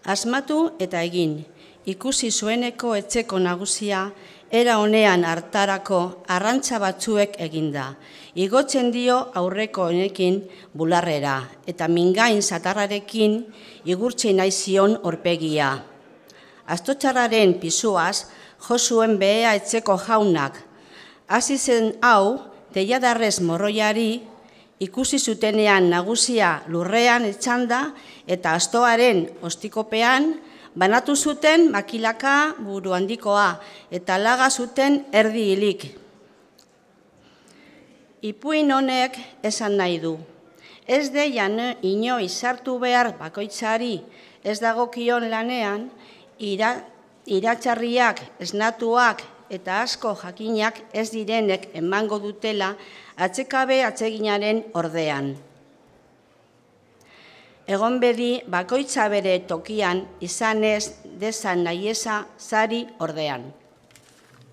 Asmatu eta egin, ikusi zueneko etxeko nagusia, era honean hartarako arrantza batzuek eginda. Igotzen dio aurreko honekin bularrera, eta mingain zatarrarekin igurtzen naizion orpegia. Astotxarraren pisuaz, jo zuen behea etxeko jaunak. Hasi zen hau, teiadarrez morroiari, ikusi zutenean nagusia lurrean etxanda eta astoaren ostikopean banatu zuten makilaka buru handikoa eta laga zuten erdi hilik. Ipuin honek esan nahi du. Ez deian inoiz sartu behar bakoitzari ez dagokion lanean, iratxarriak, esnatuak eta asko jakinak ez direnek emango dutela atsekabe atseginaren ordean. Egon bedi bakoitza bere tokian izan ez dezan nahiesa sari ordean.